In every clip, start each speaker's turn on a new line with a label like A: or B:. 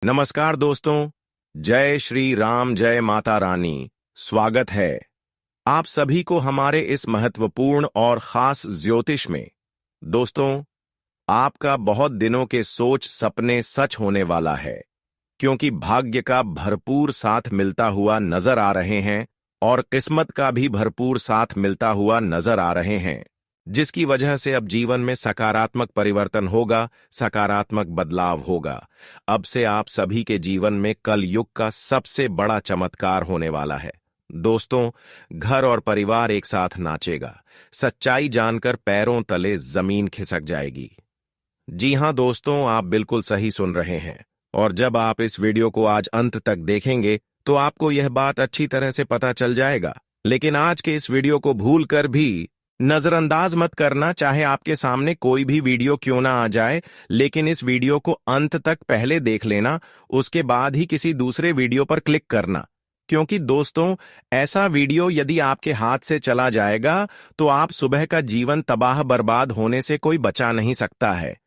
A: नमस्कार दोस्तों। जय श्री राम, जय माता रानी। स्वागत है आप सभी को हमारे इस महत्वपूर्ण और खास ज्योतिष में। दोस्तों, आपका बहुत दिनों के सोच सपने सच होने वाला है, क्योंकि भाग्य का भरपूर साथ मिलता हुआ नजर आ रहे हैं और किस्मत का भी भरपूर साथ मिलता हुआ नजर आ रहे हैं, जिसकी वजह से अब जीवन में सकारात्मक परिवर्तन होगा, सकारात्मक बदलाव होगा। अब से आप सभी के जीवन में कल युग का सबसे बड़ा चमत्कार होने वाला है। दोस्तों, घर और परिवार एक साथ नाचेगा। सच्चाई जानकर पैरों तले जमीन खिसक जाएगी। जी हां दोस्तों, आप बिल्कुल सही सुन रहे हैं। और जब आप इस वीडियो को आज अंत तक देखेंगे तो आपको यह बात अच्छी तरह से पता चल जाएगा। लेकिन आज के इस वीडियो को भूलकर भी नजरअंदाज मत करना, चाहे आपके सामने कोई भी वीडियो क्यों ना आ जाए, लेकिन इस वीडियो को अंत तक पहले देख लेना, उसके बाद ही किसी दूसरे वीडियो पर क्लिक करना। क्योंकि दोस्तों, ऐसा वीडियो यदि आपके हाथ से चला जाएगा तो आप सुबह का जीवन तबाह बर्बाद होने से कोई बचा नहीं सकता है।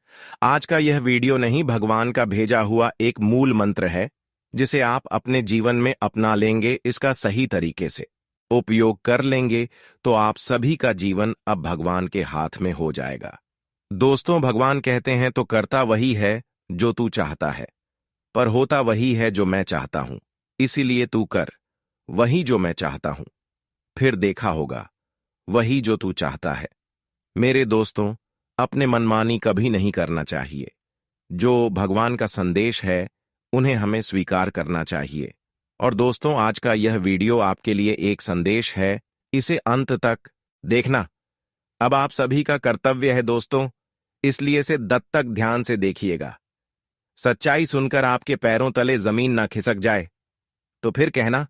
A: आज का यह वीडियो नहीं, भगवान का भेजा हुआ एक मूल मंत्र है, जिसे आप अपने जीवन में अपना लेंगे, इसका सही तरीके से उपयोग कर लेंगे तो आप सभी का जीवन अब भगवान के हाथ में हो जाएगा। दोस्तों, भगवान कहते हैं तो करता वही है जो तू चाहता है, पर होता वही है जो मैं चाहता हूं। इसीलिए तू कर वही जो मैं चाहता हूं, फिर देखा होगा वही जो तू चाहता है। मेरे दोस्तों, अपने मनमानी कभी नहीं करना चाहिए। जो भगवान का संदेश है उन्हें हमें स्वीकार करना चाहिए। और दोस्तों, आज का यह वीडियो आपके लिए एक संदेश है, इसे अंत तक देखना अब आप सभी का कर्तव्य है दोस्तों, इसलिए इसे दत्तक ध्यान से देखिएगा। सच्चाई सुनकर आपके पैरों तले जमीन ना खिसक जाए तो फिर कहना।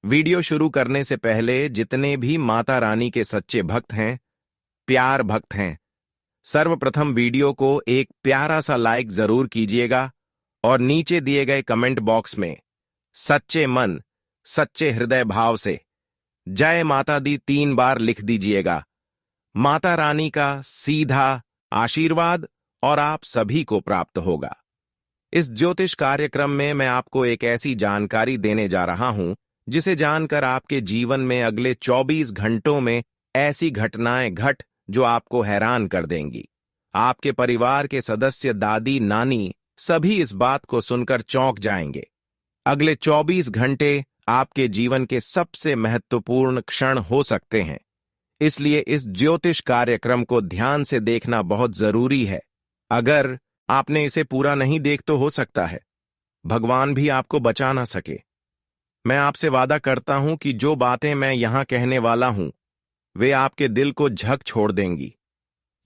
A: वीडियो शुरू करने से पहले जितने भी माता रानी के सच्चे भक्त हैं, प्यार भक्त हैं, सर्वप्रथम वीडियो को एक प्यारा सा लाइक जरूर कीजिएगा और नीचे दिए गए कमेंट बॉक्स में सच्चे मन, सच्चे हृदय भाव से जय माता दी 3 बार लिख दीजिएगा। माता रानी का सीधा आशीर्वाद और आप सभी को प्राप्त होगा। इस ज्योतिष कार्यक्रम में मैं आपको एक ऐसी जानकारी देने जा रहा हूं, जिसे जानकर आपके जीवन में अगले 24 घंटों में ऐसी घटनाएं घट जो आपको हैरान कर देंगी। आपके परिवार के सदस्य, दादी, नानी, सभी इस बात को सुनकर चौंक जाएंगे। अगले 24 घंटे आपके जीवन के सबसे महत्वपूर्ण क्षण हो सकते हैं, इसलिए इस ज्योतिष कार्यक्रम को ध्यान से देखना बहुत जरूरी है। अगर आपने इसे पूरा नहीं देख तो हो सकता है भगवान भी आपको बचा ना सके। मैं आपसे वादा करता हूं कि जो बातें मैं यहां कहने वाला हूं वे आपके दिल को झक छोड़ देंगी।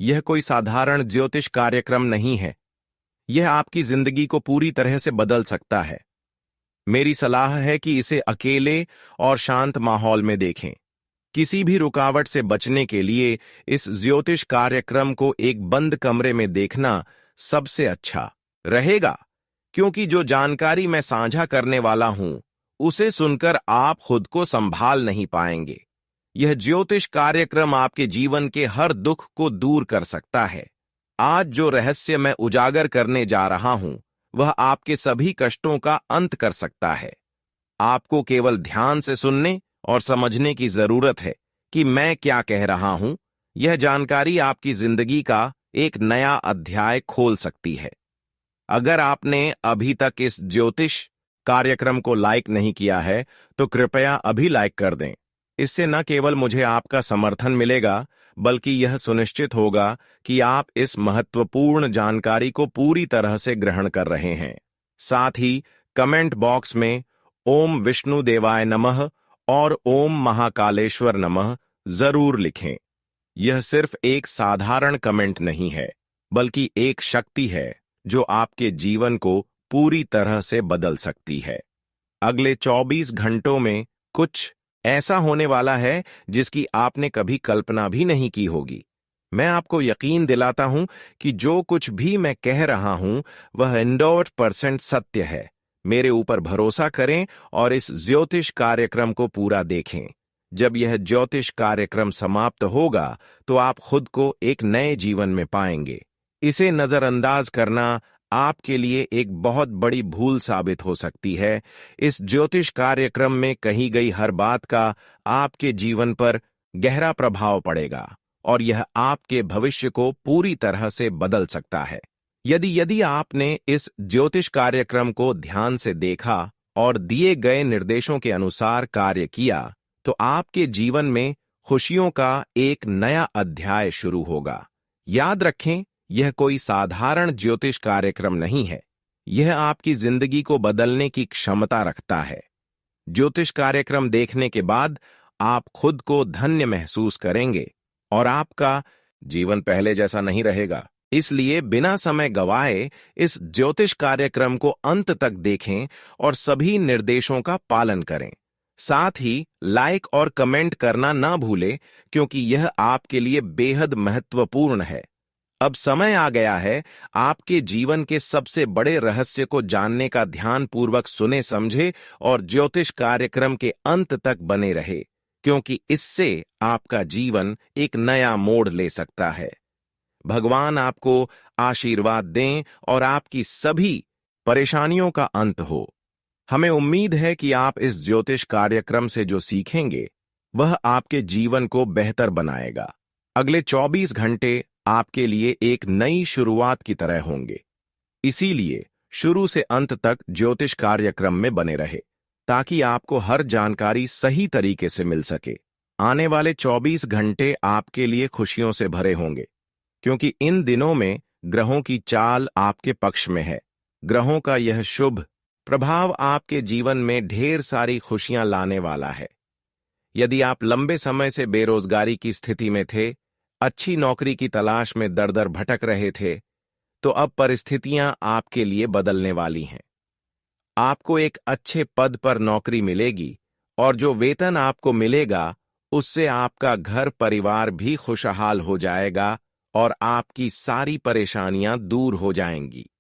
A: यह कोई साधारण ज्योतिष कार्यक्रम नहीं है, यह आपकी जिंदगी को पूरी तरह से बदल सकता है। मेरी सलाह है कि इसे अकेले और शांत माहौल में देखें। किसी भी रुकावट से बचने के लिए इस ज्योतिष कार्यक्रम को एक बंद कमरे में देखना सबसे अच्छा रहेगा, क्योंकि जो जानकारी मैं साझा करने वाला हूं उसे सुनकर आप खुद को संभाल नहीं पाएंगे। यह ज्योतिष कार्यक्रम आपके जीवन के हर दुख को दूर कर सकता है। आज जो रहस्य मैं उजागर करने जा रहा हूं वह आपके सभी कष्टों का अंत कर सकता है। आपको केवल ध्यान से सुनने और समझने की जरूरत है कि मैं क्या कह रहा हूं। यह जानकारी आपकी जिंदगी का एक नया अध्याय खोल सकती है। अगर आपने अभी तक इस ज्योतिष कार्यक्रम को लाइक नहीं किया है तो कृपया अभी लाइक कर दें। इससे न केवल मुझे आपका समर्थन मिलेगा, बल्कि यह सुनिश्चित होगा कि आप इस महत्वपूर्ण जानकारी को पूरी तरह से ग्रहण कर रहे हैं। साथ ही कमेंट बॉक्स में ओम विष्णु देवाय नमः और ओम महाकालेश्वर नमः जरूर लिखें। यह सिर्फ एक साधारण कमेंट नहीं है, बल्कि एक शक्ति है जो आपके जीवन को पूरी तरह से बदल सकती है। अगले 24 घंटों में कुछ ऐसा होने वाला है जिसकी आपने कभी कल्पना भी नहीं की होगी। मैं आपको यकीन दिलाता हूं कि जो कुछ भी मैं कह रहा हूं वह 100% सत्य है। मेरे ऊपर भरोसा करें और इस ज्योतिष कार्यक्रम को पूरा देखें। जब यह ज्योतिष कार्यक्रम समाप्त होगा तो आप खुद को एक नए जीवन में पाएंगे। इसे नजरअंदाज करना आपके लिए एक बहुत बड़ी भूल साबित हो सकती है। इस ज्योतिष कार्यक्रम में कही गई हर बात का आपके जीवन पर गहरा प्रभाव पड़ेगा और यह आपके भविष्य को पूरी तरह से बदल सकता है। यदि यदि आपने इस ज्योतिष कार्यक्रम को ध्यान से देखा और दिए गए निर्देशों के अनुसार कार्य किया, तो आपके जीवन में खुशियों का एक नया अध्याय शुरू होगा। याद रखें, यह कोई साधारण ज्योतिष कार्यक्रम नहीं है। यह आपकी जिंदगी को बदलने की क्षमता रखता है। ज्योतिष कार्यक्रम देखने के बाद आप खुद को धन्य महसूस करेंगे और आपका जीवन पहले जैसा नहीं रहेगा। इसलिए बिना समय गवाए इस ज्योतिष कार्यक्रम को अंत तक देखें और सभी निर्देशों का पालन करें। साथ ही लाइक और कमेंट करना ना भूलें, क्योंकि यह आपके लिए बेहद महत्वपूर्ण है। अब समय आ गया है आपके जीवन के सबसे बड़े रहस्य को जानने का। ध्यानपूर्वक सुने समझे और ज्योतिष कार्यक्रम के अंत तक बने रहे, क्योंकि इससे आपका जीवन एक नया मोड़ ले सकता है। भगवान आपको आशीर्वाद दें और आपकी सभी परेशानियों का अंत हो। हमें उम्मीद है कि आप इस ज्योतिष कार्यक्रम से जो सीखेंगे वह आपके जीवन को बेहतर बनाएगा। अगले 24 घंटे आपके लिए एक नई शुरुआत की तरह होंगे। इसीलिए शुरू से अंत तक ज्योतिष कार्यक्रम में बने रहे, ताकि आपको हर जानकारी सही तरीके से मिल सके। आने वाले 24 घंटे आपके लिए खुशियों से भरे होंगे, क्योंकि इन दिनों में ग्रहों की चाल आपके पक्ष में है। ग्रहों का यह शुभ प्रभाव आपके जीवन में ढेर सारी खुशियां लाने वाला है। यदि आप लंबे समय से बेरोजगारी की स्थिति में थे, अच्छी नौकरी की तलाश में दर-दर भटक रहे थे, तो अब परिस्थितियां आपके लिए बदलने वाली हैं। आपको एक अच्छे पद पर नौकरी मिलेगी और जो वेतन आपको मिलेगा उससे आपका घर परिवार भी खुशहाल हो जाएगा और आपकी सारी परेशानियां दूर हो जाएंगी।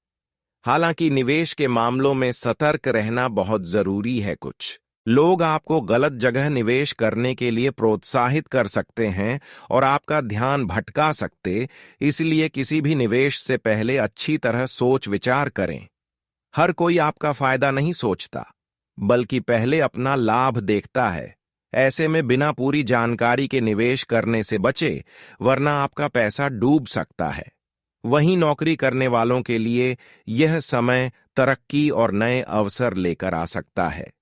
A: हालांकि निवेश के मामलों में सतर्क रहना बहुत जरूरी है। कुछ लोग आपको गलत जगह निवेश करने के लिए प्रोत्साहित कर सकते हैं और आपका ध्यान भटका सकते, इसलिए किसी भी निवेश से पहले अच्छी तरह सोच विचार करें। हर कोई आपका फायदा नहीं सोचता, बल्कि पहले अपना लाभ देखता है। ऐसे में बिना पूरी जानकारी के निवेश करने से बचे, वरना आपका पैसा डूब सकता है। वहीं नौकरी करने वालों के लिए यह समय तरक्की और नए अवसर लेकर आ सकता है।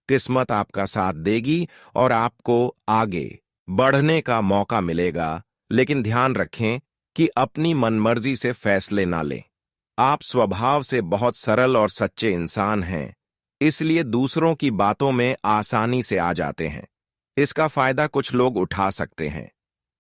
A: किस्मत आपका साथ देगी और आपको आगे बढ़ने का मौका मिलेगा, लेकिन ध्यान रखें कि अपनी मनमर्जी से फैसले ना लें। आप स्वभाव से बहुत सरल और सच्चे इंसान हैं, इसलिए दूसरों की बातों में आसानी से आ जाते हैं। इसका फायदा कुछ लोग उठा सकते हैं।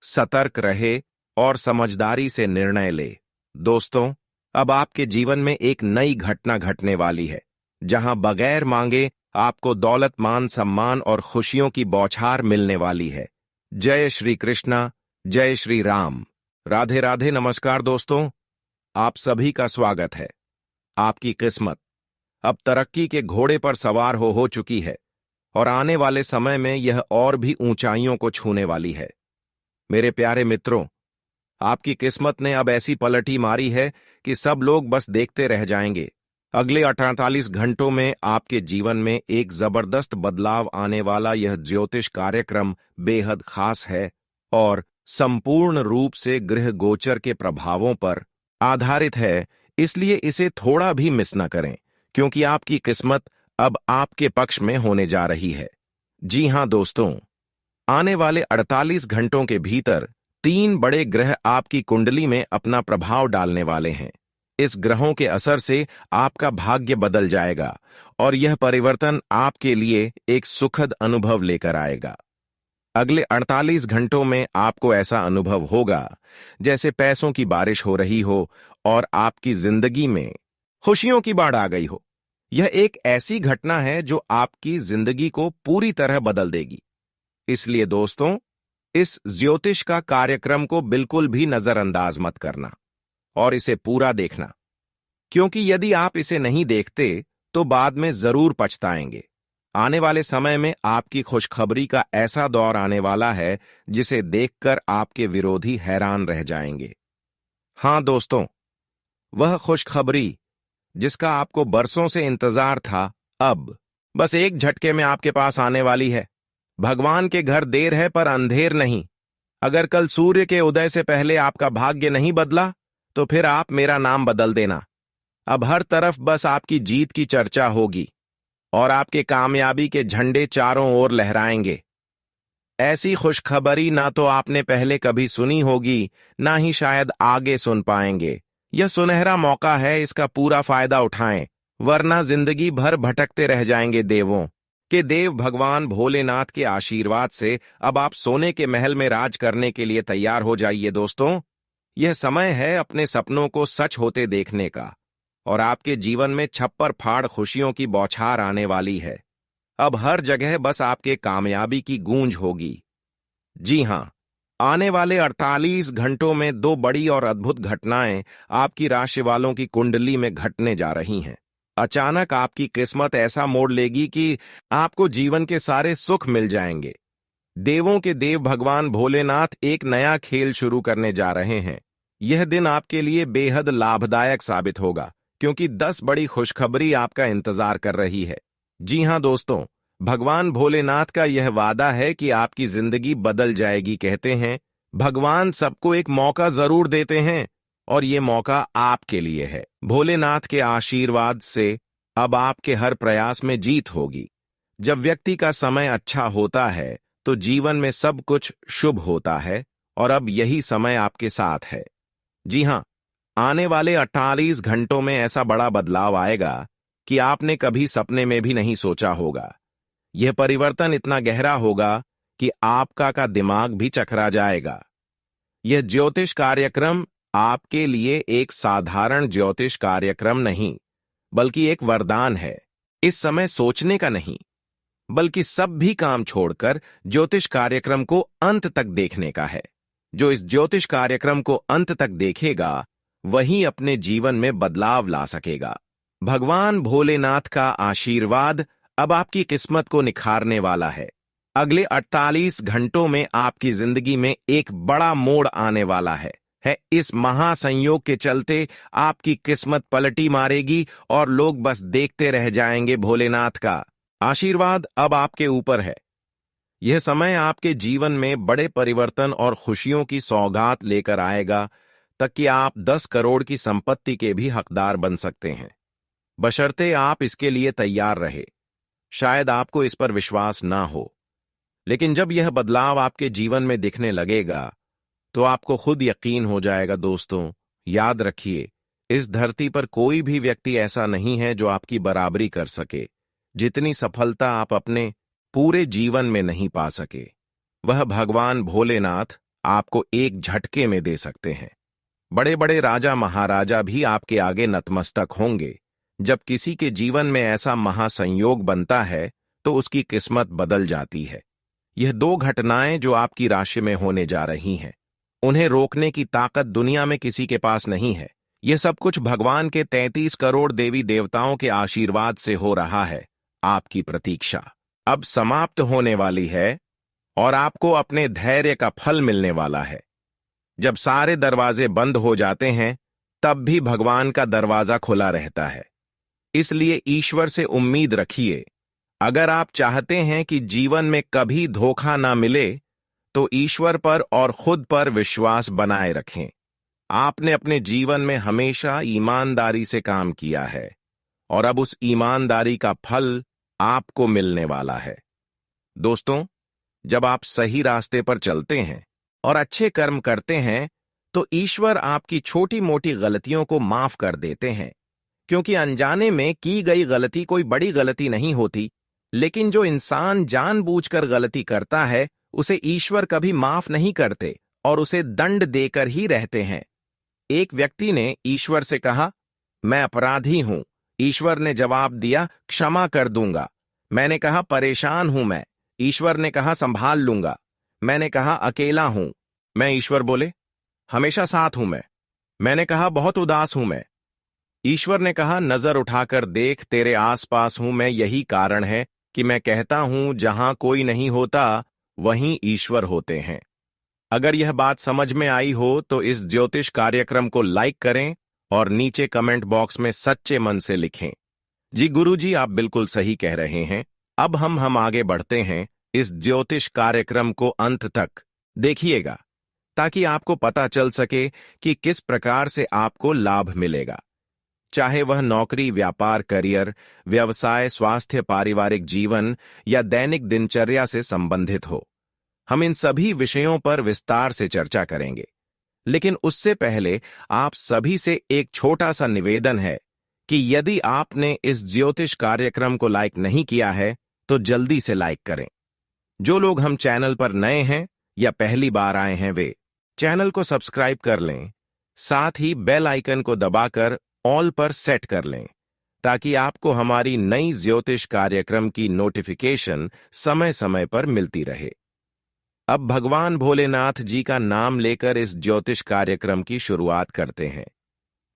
A: सतर्क रहे और समझदारी से निर्णय ले। दोस्तों, अब आपके जीवन में एक नई घटना घटने वाली है, जहां बगैर मांगे आपको दौलत, मान सम्मान और खुशियों की बौछार मिलने वाली है। जय श्री कृष्णा, जय श्री राम, राधे राधे। नमस्कार दोस्तों, आप सभी का स्वागत है। आपकी किस्मत अब तरक्की के घोड़े पर सवार हो चुकी है और आने वाले समय में यह और भी ऊंचाइयों को छूने वाली है। मेरे प्यारे मित्रों, आपकी किस्मत ने अब ऐसी पलटी मारी है कि सब लोग बस देखते रह जाएंगे। अगले 48 घंटों में आपके जीवन में एक जबरदस्त बदलाव आने वाला यह ज्योतिष कार्यक्रम बेहद खास है और संपूर्ण रूप से गृह गोचर के प्रभावों पर आधारित है। इसलिए इसे थोड़ा भी मिस न करें, क्योंकि आपकी किस्मत अब आपके पक्ष में होने जा रही है। जी हां दोस्तों, आने वाले 48 घंटों के भीतर 3 बड़े ग्रह आपकी कुंडली में अपना प्रभाव डालने वाले हैं। इस ग्रहों के असर से आपका भाग्य बदल जाएगा और यह परिवर्तन आपके लिए एक सुखद अनुभव लेकर आएगा। अगले 48 घंटों में आपको ऐसा अनुभव होगा जैसे पैसों की बारिश हो रही हो और आपकी जिंदगी में खुशियों की बाढ़ आ गई हो। यह एक ऐसी घटना है जो आपकी जिंदगी को पूरी तरह बदल देगी। इसलिए दोस्तों, इस ज्योतिष का कार्यक्रम को बिल्कुल भी नजरअंदाज मत करना और इसे पूरा देखना, क्योंकि यदि आप इसे नहीं देखते तो बाद में जरूर पछताएंगे। आने वाले समय में आपकी खुशखबरी का ऐसा दौर आने वाला है जिसे देखकर आपके विरोधी हैरान रह जाएंगे। हां दोस्तों, वह खुशखबरी जिसका आपको बरसों से इंतजार था, अब बस एक झटके में आपके पास आने वाली है। भगवान के घर देर है पर अंधेर नहीं। अगर कल सूर्य के उदय से पहले आपका भाग्य नहीं बदला तो फिर आप मेरा नाम बदल देना। अब हर तरफ बस आपकी जीत की चर्चा होगी और आपके कामयाबी के झंडे चारों ओर लहराएंगे। ऐसी खुशखबरी ना तो आपने पहले कभी सुनी होगी, ना ही शायद आगे सुन पाएंगे। यह सुनहरा मौका है, इसका पूरा फायदा उठाएं, वरना जिंदगी भर भटकते रह जाएंगे। देवों के देव भगवान भोलेनाथ के आशीर्वाद से अब आप सोने के महल में राज करने के लिए तैयार हो जाइए। दोस्तों, यह समय है अपने सपनों को सच होते देखने का और आपके जीवन में छप्पर फाड़ खुशियों की बौछार आने वाली है। अब हर जगह बस आपके कामयाबी की गूंज होगी। जी हां, आने वाले 48 घंटों में दो बड़ी और अद्भुत घटनाएं आपकी राशि वालों की कुंडली में घटने जा रही हैं। अचानक आपकी किस्मत ऐसा मोड़ लेगी कि आपको जीवन के सारे सुख मिल जाएंगे। देवों के देव भगवान भोलेनाथ एक नया खेल शुरू करने जा रहे हैं। यह दिन आपके लिए बेहद लाभदायक साबित होगा, क्योंकि 10 बड़ी खुशखबरी आपका इंतजार कर रही है। जी हां दोस्तों, भगवान भोलेनाथ का यह वादा है कि आपकी जिंदगी बदल जाएगी। कहते हैं भगवान सबको एक मौका जरूर देते हैं और ये मौका आपके लिए है। भोलेनाथ के आशीर्वाद से अब आपके हर प्रयास में जीत होगी। जब व्यक्ति का समय अच्छा होता है तो जीवन में सब कुछ शुभ होता है और अब यही समय आपके साथ है। जी हां, आने वाले 48 घंटों में ऐसा बड़ा बदलाव आएगा कि आपने कभी सपने में भी नहीं सोचा होगा। यह परिवर्तन इतना गहरा होगा कि आपका का दिमाग भी चकरा जाएगा। यह ज्योतिष कार्यक्रम आपके लिए एक साधारण ज्योतिष कार्यक्रम नहीं, बल्कि एक वरदान है। इस समय सोचने का नहीं, बल्कि सब भी काम छोड़कर ज्योतिष कार्यक्रम को अंत तक देखने का है। जो इस ज्योतिष कार्यक्रम को अंत तक देखेगा वही अपने जीवन में बदलाव ला सकेगा। भगवान भोलेनाथ का आशीर्वाद अब आपकी किस्मत को निखारने वाला है। अगले 48 घंटों में आपकी जिंदगी में एक बड़ा मोड़ आने वाला है। इस महासंयोग के चलते आपकी किस्मत पलटी मारेगी और लोग बस देखते रह जाएंगे। भोलेनाथ का आशीर्वाद अब आपके ऊपर है। यह समय आपके जीवन में बड़े परिवर्तन और खुशियों की सौगात लेकर आएगा, तक कि आप 10 करोड़ की संपत्ति के भी हकदार बन सकते हैं, बशर्ते आप इसके लिए तैयार रहे। शायद आपको इस पर विश्वास ना हो, लेकिन जब यह बदलाव आपके जीवन में दिखने लगेगा तो आपको खुद यकीन हो जाएगा। दोस्तों, याद रखिए, इस धरती पर कोई भी व्यक्ति ऐसा नहीं है जो आपकी बराबरी कर सके। जितनी सफलता आप अपने पूरे जीवन में नहीं पा सके, वह भगवान भोलेनाथ आपको एक झटके में दे सकते हैं। बड़े बड़े राजा महाराजा भी आपके आगे नतमस्तक होंगे। जब किसी के जीवन में ऐसा महासंयोग बनता है तो उसकी किस्मत बदल जाती है। यह 2 घटनाएं जो आपकी राशि में होने जा रही हैं, उन्हें रोकने की ताकत दुनिया में किसी के पास नहीं है। यह सब कुछ भगवान के 33 करोड़ देवी देवताओं के आशीर्वाद से हो रहा है। आपकी प्रतीक्षा अब समाप्त होने वाली है और आपको अपने धैर्य का फल मिलने वाला है। जब सारे दरवाजे बंद हो जाते हैं, तब भी भगवान का दरवाजा खुला रहता है। इसलिए ईश्वर से उम्मीद रखिए। अगर आप चाहते हैं कि जीवन में कभी धोखा ना मिले, तो ईश्वर पर और खुद पर विश्वास बनाए रखें। आपने अपने जीवन में हमेशा ईमानदारी से काम किया है और अब उस ईमानदारी का फल आपको मिलने वाला है। दोस्तों, जब आप सही रास्ते पर चलते हैं और अच्छे कर्म करते हैं, तो ईश्वर आपकी छोटी मोटी गलतियों को माफ कर देते हैं, क्योंकि अनजाने में की गई गलती कोई बड़ी गलती नहीं होती। लेकिन जो इंसान जानबूझकर गलती करता है, उसे ईश्वर कभी माफ नहीं करते और उसे दंड देकर ही रहते हैं। एक व्यक्ति ने ईश्वर से कहा, मैं अपराधी हूं। ईश्वर ने जवाब दिया, क्षमा कर दूंगा। मैंने कहा, परेशान हूं मैं। ईश्वर ने कहा, संभाल लूंगा। मैंने कहा, अकेला हूं। ईश्वर बोले, हमेशा साथ हूं मैं। मैंने कहा, बहुत उदास हूं मैं। ईश्वर ने कहा, नजर उठाकर देख, तेरे आसपास हूं मैं। यही कारण है कि मैं कहता हूं, जहां कोई नहीं होता वहीं ईश्वर होते हैं। अगर यह बात समझ में आई हो तो इस ज्योतिष कार्यक्रम को लाइक करें और नीचे कमेंट बॉक्स में सच्चे मन से लिखें। जी गुरुजी, आप बिल्कुल सही कह रहे हैं। अब हम आगे बढ़ते हैं। इस ज्योतिष कार्यक्रम को अंत तक देखिएगा ताकि आपको पता चल सके कि किस प्रकार से आपको लाभ मिलेगा, चाहे वह नौकरी, व्यापार, करियर, व्यवसाय, स्वास्थ्य, पारिवारिक जीवन या दैनिक दिनचर्या से संबंधित हो। हम इन सभी विषयों पर विस्तार से चर्चा करेंगे। लेकिन उससे पहले आप सभी से एक छोटा सा निवेदन है कि यदि आपने इस ज्योतिष कार्यक्रम को लाइक नहीं किया है तो जल्दी से लाइक करें। जो लोग हम चैनल पर नए हैं या पहली बार आए हैं वे चैनल को सब्सक्राइब कर लें, साथ ही बेल आइकन को दबाकर ऑल पर सेट कर लें ताकि आपको हमारी नई ज्योतिष कार्यक्रम की नोटिफिकेशन समय समय पर मिलती रहे। अब भगवान भोलेनाथ जी का नाम लेकर इस ज्योतिष कार्यक्रम की शुरुआत करते हैं।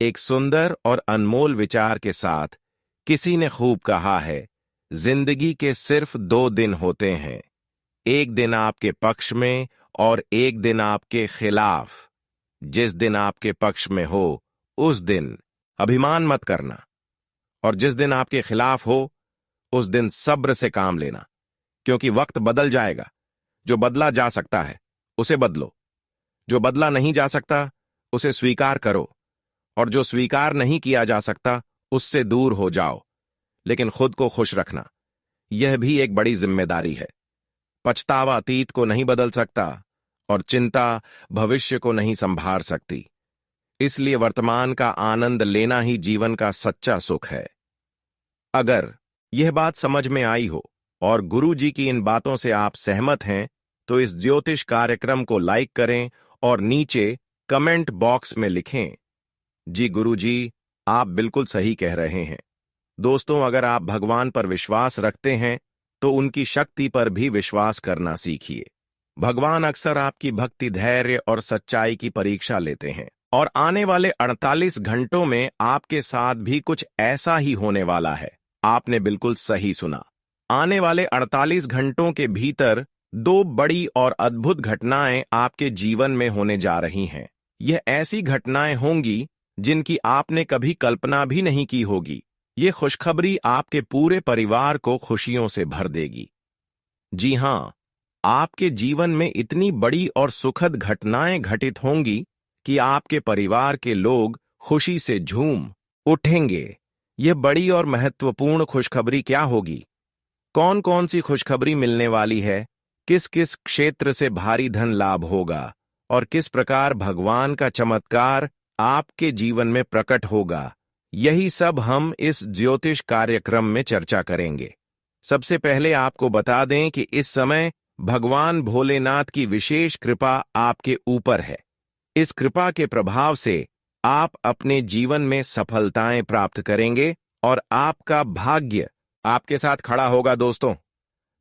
A: एक सुंदर और अनमोल विचार के साथ किसी ने खूब कहा है, जिंदगी के सिर्फ 2 दिन होते हैं, एक दिन आपके पक्ष में और एक दिन आपके खिलाफ। जिस दिन आपके पक्ष में हो उस दिन अभिमान मत करना, और जिस दिन आपके खिलाफ हो उस दिन सब्र से काम लेना, क्योंकि वक्त बदल जाएगा। जो बदला जा सकता है उसे बदलो, जो बदला नहीं जा सकता उसे स्वीकार करो, और जो स्वीकार नहीं किया जा सकता उससे दूर हो जाओ। लेकिन खुद को खुश रखना, यह भी एक बड़ी जिम्मेदारी है। पछतावा अतीत को नहीं बदल सकता और चिंता भविष्य को नहीं संभाल सकती। इसलिए वर्तमान का आनंद लेना ही जीवन का सच्चा सुख है। अगर यह बात समझ में आई हो और गुरु जी की इन बातों से आप सहमत हैं तो इस ज्योतिष कार्यक्रम को लाइक करें और नीचे कमेंट बॉक्स में लिखें, जी गुरु जी, आप बिल्कुल सही कह रहे हैं। दोस्तों, अगर आप भगवान पर विश्वास रखते हैं तो उनकी शक्ति पर भी विश्वास करना सीखिए। भगवान अक्सर आपकी भक्ति, धैर्य और सच्चाई की परीक्षा लेते हैं, और आने वाले 48 घंटों में आपके साथ भी कुछ ऐसा ही होने वाला है। आपने बिल्कुल सही सुना। आने वाले 48 घंटों के भीतर 2 बड़ी और अद्भुत घटनाएं आपके जीवन में होने जा रही हैं। यह ऐसी घटनाएं होंगी जिनकी आपने कभी कल्पना भी नहीं की होगी। ये खुशखबरी आपके पूरे परिवार को खुशियों से भर देगी। जी हां, आपके जीवन में इतनी बड़ी और सुखद घटनाएं घटित होंगी कि आपके परिवार के लोग खुशी से झूम उठेंगे। यह बड़ी और महत्वपूर्ण खुशखबरी क्या होगी? कौन कौन सी खुशखबरी मिलने वाली है? किस किस क्षेत्र से भारी धन लाभ होगा और किस प्रकार भगवान का चमत्कार आपके जीवन में प्रकट होगा? यही सब हम इस ज्योतिष कार्यक्रम में चर्चा करेंगे। सबसे पहले आपको बता दें कि इस समय भगवान भोलेनाथ की विशेष कृपा आपके ऊपर है। इस कृपा के प्रभाव से आप अपने जीवन में सफलताएं प्राप्त करेंगे और आपका भाग्य आपके साथ खड़ा होगा। दोस्तों,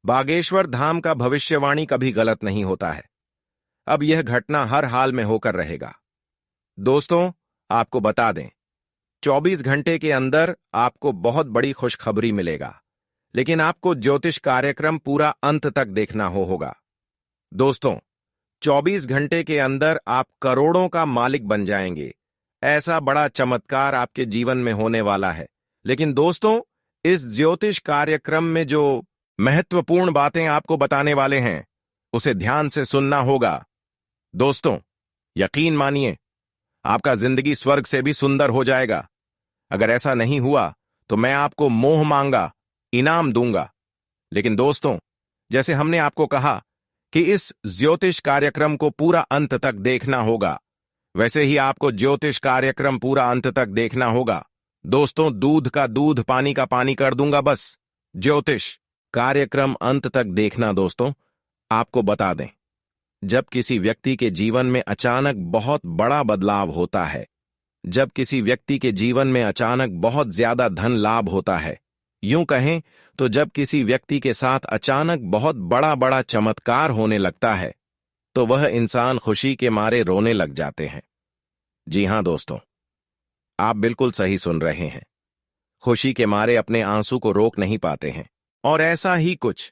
A: बागेश्वर धाम का भविष्यवाणी कभी गलत नहीं होता है। अब यह घटना हर हाल में होकर रहेगा। दोस्तों, आपको बता दें, 24 घंटे के अंदर आपको बहुत बड़ी खुशखबरी मिलेगा, लेकिन आपको ज्योतिष कार्यक्रम पूरा अंत तक देखना होगा। दोस्तों, 24 घंटे के अंदर आप करोड़ों का मालिक बन जाएंगे। ऐसा बड़ा चमत्कार आपके जीवन में होने वाला है। लेकिन दोस्तों, इस ज्योतिष कार्यक्रम में जो महत्वपूर्ण बातें आपको बताने वाले हैं उसे ध्यान से सुनना होगा। दोस्तों, यकीन मानिए, आपका जिंदगी स्वर्ग से भी सुंदर हो जाएगा। अगर ऐसा नहीं हुआ तो मैं आपको मोह मांगा इनाम दूंगा। लेकिन दोस्तों, जैसे हमने आपको कहा कि इस ज्योतिष कार्यक्रम को पूरा अंत तक देखना होगा, वैसे ही आपको ज्योतिष कार्यक्रम पूरा अंत तक देखना होगा। दोस्तों, दूध का दूध, पानी का पानी कर दूंगा, बस ज्योतिष कार्यक्रम अंत तक देखना। दोस्तों, आपको बता दें, जब किसी व्यक्ति के जीवन में अचानक बहुत बड़ा बदलाव होता है, जब किसी व्यक्ति के जीवन में अचानक बहुत ज्यादा धन लाभ होता है, यूं कहें तो जब किसी व्यक्ति के साथ अचानक बहुत बड़ा बड़ा चमत्कार होने लगता है, तो वह इंसान खुशी के मारे रोने लग जाते हैं। जी हां दोस्तों, आप बिल्कुल सही सुन रहे हैं। खुशी के मारे अपने आंसू को रोक नहीं पाते हैं। और ऐसा ही कुछ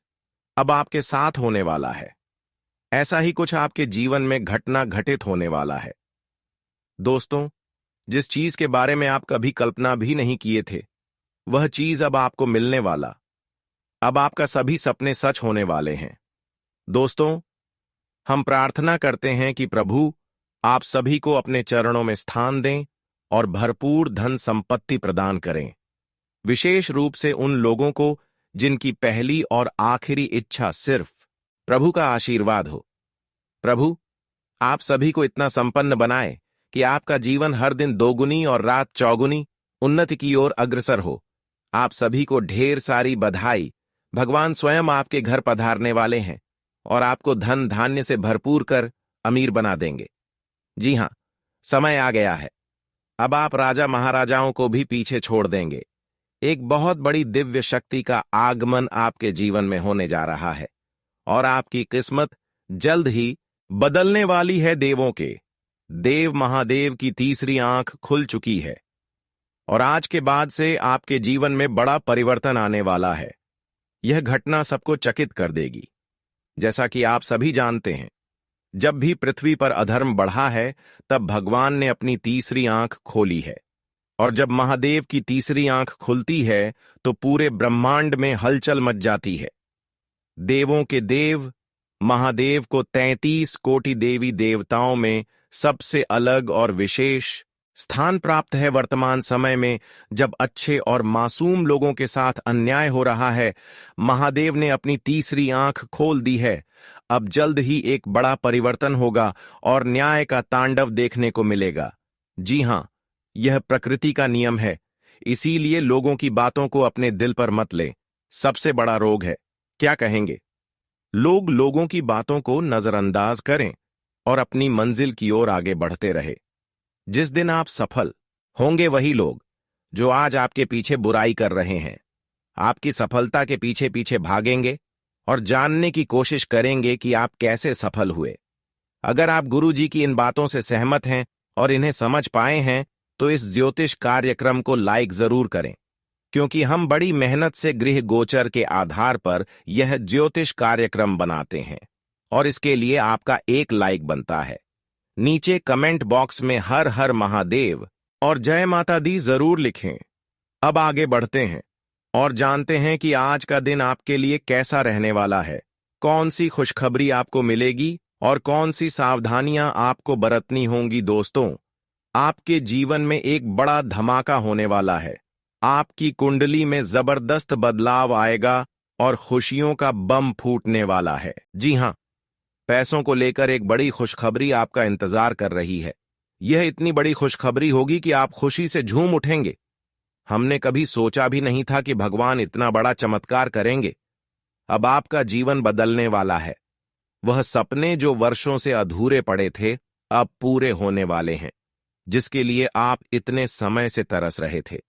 A: अब आपके साथ होने वाला है। ऐसा ही कुछ आपके जीवन में घटना घटित होने वाला है। दोस्तों, जिस चीज के बारे में आप कभी कल्पना भी नहीं किए थे, वह चीज अब आपको मिलने वाला। अब आपका सभी सपने सच होने वाले हैं। दोस्तों, हम प्रार्थना करते हैं कि प्रभु आप सभी को अपने चरणों में स्थान दें और भरपूर धन संपत्ति प्रदान करें, विशेष रूप से उन लोगों को जिनकी पहली और आखिरी इच्छा सिर्फ प्रभु का आशीर्वाद हो। प्रभु आप सभी को इतना संपन्न बनाए कि आपका जीवन हर दिन दोगुनी और रात चौगुनी उन्नति की ओर अग्रसर हो। आप सभी को ढेर सारी बधाई। भगवान स्वयं आपके घर पधारने वाले हैं और आपको धन धान्य से भरपूर कर अमीर बना देंगे। जी हां, समय आ गया है। अब आप राजा महाराजाओं को भी पीछे छोड़ देंगे। एक बहुत बड़ी दिव्य शक्ति का आगमन आपके जीवन में होने जा रहा है और आपकी किस्मत जल्द ही बदलने वाली है। देवों के देव महादेव की तीसरी आंख खुल चुकी है और आज के बाद से आपके जीवन में बड़ा परिवर्तन आने वाला है। यह घटना सबको चकित कर देगी। जैसा कि आप सभी जानते हैं, जब भी पृथ्वी पर अधर्म बढ़ा है, तब भगवान ने अपनी तीसरी आंख खोली है और जब महादेव की तीसरी आंख खुलती है तो पूरे ब्रह्मांड में हलचल मच जाती है। देवों के देव महादेव को 33 कोटि देवी देवताओं में सबसे अलग और विशेष स्थान प्राप्त है। वर्तमान समय में जब अच्छे और मासूम लोगों के साथ अन्याय हो रहा है, महादेव ने अपनी तीसरी आंख खोल दी है। अब जल्द ही एक बड़ा परिवर्तन होगा और न्याय का तांडव देखने को मिलेगा। जी हां, यह प्रकृति का नियम है, इसीलिए लोगों की बातों को अपने दिल पर मत ले। सबसे बड़ा रोग है, क्या कहेंगे? लोग लोगों की बातों को नजरअंदाज करें और अपनी मंजिल की ओर आगे बढ़ते रहे। जिस दिन आप सफल होंगे, वही लोग जो आज आपके पीछे बुराई कर रहे हैं, आपकी सफलता के पीछे पीछे भागेंगे और जानने की कोशिश करेंगे कि आप कैसे सफल हुए। अगर आप गुरु जी की इन बातों से सहमत हैं और इन्हें समझ पाए हैं, तो इस ज्योतिष कार्यक्रम को लाइक जरूर करें, क्योंकि हम बड़ी मेहनत से गृह गोचर के आधार पर यह ज्योतिष कार्यक्रम बनाते हैं और इसके लिए आपका एक लाइक बनता है। नीचे कमेंट बॉक्स में हर हर महादेव और जय माता दी जरूर लिखें। अब आगे बढ़ते हैं और जानते हैं कि आज का दिन आपके लिए कैसा रहने वाला है, कौन सी खुशखबरी आपको मिलेगी और कौन सी सावधानियां आपको बरतनी होंगी। दोस्तों, आपके जीवन में एक बड़ा धमाका होने वाला है। आपकी कुंडली में जबरदस्त बदलाव आएगा और खुशियों का बम फूटने वाला है। जी हां, पैसों को लेकर एक बड़ी खुशखबरी आपका इंतजार कर रही है। यह इतनी बड़ी खुशखबरी होगी कि आप खुशी से झूम उठेंगे। हमने कभी सोचा भी नहीं था कि भगवान इतना बड़ा चमत्कार करेंगे। अब आपका जीवन बदलने वाला है। वह सपने जो वर्षों से अधूरे पड़े थे, अब पूरे होने वाले हैं। जिसके लिए आप इतने समय से तरस रहे थे,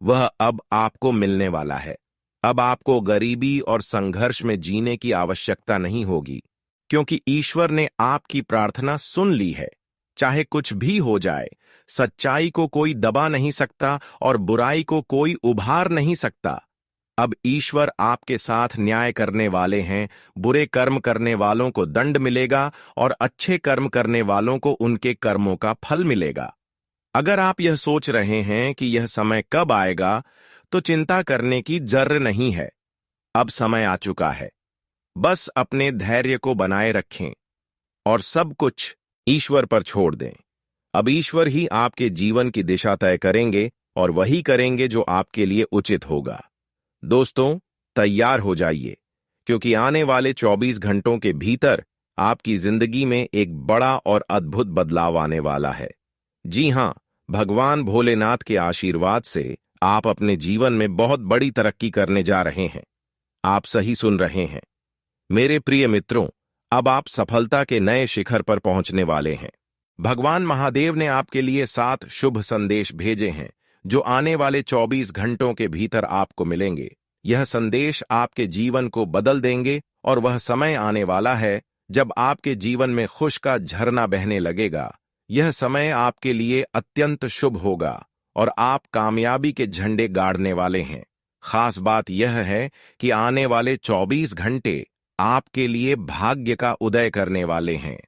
A: वह अब आपको मिलने वाला है। अब आपको गरीबी और संघर्ष में जीने की आवश्यकता नहीं होगी, क्योंकि ईश्वर ने आपकी प्रार्थना सुन ली है। चाहे कुछ भी हो जाए, सच्चाई को कोई दबा नहीं सकता और बुराई को कोई उभार नहीं सकता। अब ईश्वर आपके साथ न्याय करने वाले हैं। बुरे कर्म करने वालों को दंड मिलेगा और अच्छे कर्म करने वालों को उनके कर्मों का फल मिलेगा। अगर आप यह सोच रहे हैं कि यह समय कब आएगा, तो चिंता करने की जरूरत नहीं है। अब समय आ चुका है। बस अपने धैर्य को बनाए रखें और सब कुछ ईश्वर पर छोड़ दें। अब ईश्वर ही आपके जीवन की दिशा तय करेंगे और वही करेंगे जो आपके लिए उचित होगा। दोस्तों, तैयार हो जाइए, क्योंकि आने वाले 24 घंटों के भीतर आपकी जिंदगी में एक बड़ा और अद्भुत बदलाव आने वाला है। जी हां, भगवान भोलेनाथ के आशीर्वाद से आप अपने जीवन में बहुत बड़ी तरक्की करने जा रहे हैं। आप सही सुन रहे हैं मेरे प्रिय मित्रों। अब आप सफलता के नए शिखर पर पहुंचने वाले हैं। भगवान महादेव ने आपके लिए 7 शुभ संदेश भेजे हैं, जो आने वाले 24 घंटों के भीतर आपको मिलेंगे। यह संदेश आपके जीवन को बदल देंगे और वह समय आने वाला है जब आपके जीवन में खुश का झरना बहने लगेगा। यह समय आपके लिए अत्यंत शुभ होगा और आप कामयाबी के झंडे गाड़ने वाले हैं। खास बात यह है कि आने वाले 24 घंटे आपके लिए भाग्य का उदय करने वाले हैं।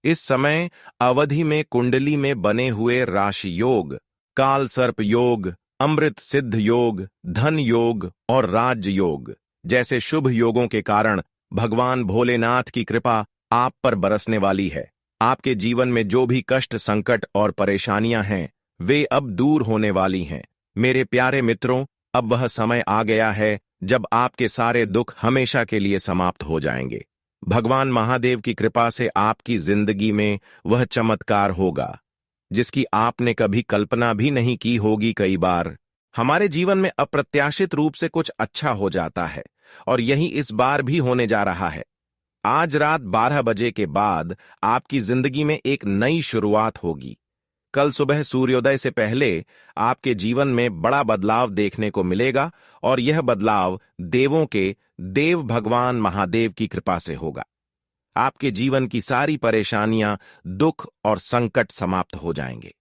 A: इस समय अवधि में कुंडली में बने हुए राशि योग काल सर्प योग, अमृत सिद्ध योग, धन योग और राज्य योग जैसे शुभ योगों के कारण भगवान भोलेनाथ की कृपा आप पर बरसने वाली है। आपके जीवन में जो भी कष्ट, संकट और परेशानियां हैं, वे अब दूर होने वाली हैं। मेरे प्यारे मित्रों, अब वह समय आ गया है जब आपके सारे दुख हमेशा के लिए समाप्त हो जाएंगे। भगवान महादेव की कृपा से आपकी जिंदगी में वह चमत्कार होगा जिसकी आपने कभी कल्पना भी नहीं की होगी। कई बार हमारे जीवन में अप्रत्याशित रूप से कुछ अच्छा हो जाता है और यही इस बार भी होने जा रहा है। आज रात 12 बजे के बाद आपकी जिंदगी में एक नई शुरुआत होगी। कल सुबह सूर्योदय से पहले आपके जीवन में बड़ा बदलाव देखने को मिलेगा और यह बदलाव देवों के देव भगवान महादेव की कृपा से होगा। आपके जीवन की सारी परेशानियां, दुख और संकट समाप्त हो जाएंगे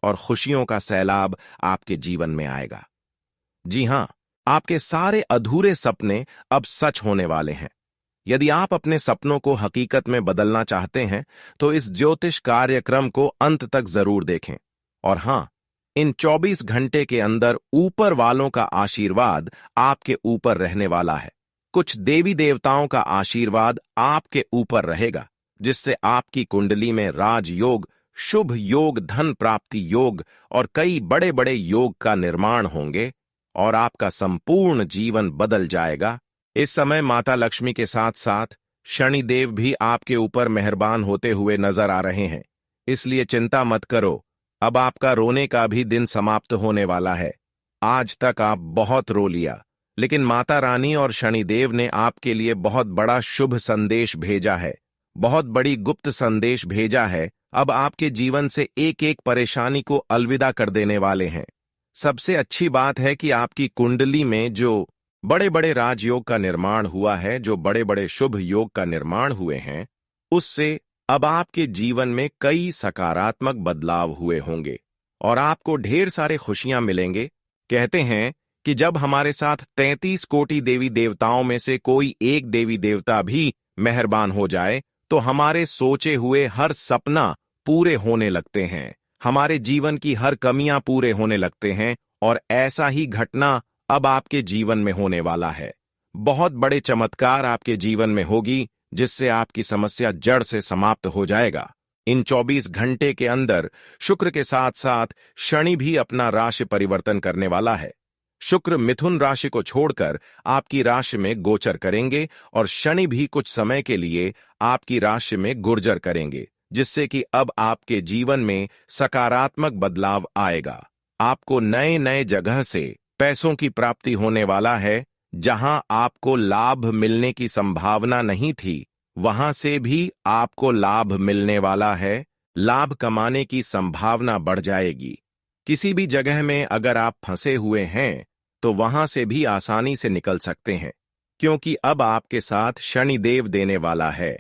A: और खुशियों का सैलाब आपके जीवन में आएगा। जी हां, आपके सारे अधूरे सपने अब सच होने वाले हैं। यदि आप अपने सपनों को हकीकत में बदलना चाहते हैं तो इस ज्योतिष कार्यक्रम को अंत तक जरूर देखें। और हां, इन 24 घंटे के अंदर ऊपर वालों का आशीर्वाद आपके ऊपर रहने वाला है। कुछ देवी देवताओं का आशीर्वाद आपके ऊपर रहेगा, जिससे आपकी कुंडली में राजयोग, शुभ योग, धन प्राप्ति योग और कई बड़े बड़े योग का निर्माण होंगे और आपका संपूर्ण जीवन बदल जाएगा। इस समय माता लक्ष्मी के साथ साथ शनिदेव भी आपके ऊपर मेहरबान होते हुए नजर आ रहे हैं, इसलिए चिंता मत करो। अब आपका रोने का भी दिन समाप्त होने वाला है। आज तक आप बहुत रो लिया, लेकिन माता रानी और शनिदेव ने आपके लिए बहुत बड़ा शुभ संदेश भेजा है, बहुत बड़ी गुप्त संदेश भेजा है। अब आपके जीवन से एक एक परेशानी को अलविदा कर देने वाले हैं। सबसे अच्छी बात है कि आपकी कुंडली में जो बड़े बड़े राजयोग का निर्माण हुआ है, जो बड़े बड़े शुभ योग का निर्माण हुए हैं, उससे अब आपके जीवन में कई सकारात्मक बदलाव हुए होंगे और आपको ढेर सारे खुशियां मिलेंगे। कहते हैं कि जब हमारे साथ 33 कोटि देवी देवताओं में से कोई एक देवी देवता भी मेहरबान हो जाए तो हमारे सोचे हुए हर सपना पूरे होने लगते हैं, हमारे जीवन की हर कमियां पूरे होने लगते हैं। और ऐसा ही घटना अब आपके जीवन में होने वाला है। बहुत बड़े चमत्कार आपके जीवन में होगी, जिससे आपकी समस्या जड़ से समाप्त हो जाएगा। इन 24 घंटे के अंदर शुक्र के साथ साथ शनि भी अपना राशि परिवर्तन करने वाला है। शुक्र मिथुन राशि को छोड़कर आपकी राशि में गोचर करेंगे और शनि भी कुछ समय के लिए आपकी राशि में गुर्जर करेंगे, जिससे कि अब आपके जीवन में सकारात्मक बदलाव आएगा। आपको नए नए जगह से पैसों की प्राप्ति होने वाला है। जहां आपको लाभ मिलने की संभावना नहीं थी, वहां से भी आपको लाभ मिलने वाला है। लाभ कमाने की संभावना बढ़ जाएगी। किसी भी जगह में अगर आप फंसे हुए हैं तो वहां से भी आसानी से निकल सकते हैं, क्योंकि अब आपके साथ शनिदेव देने वाला है।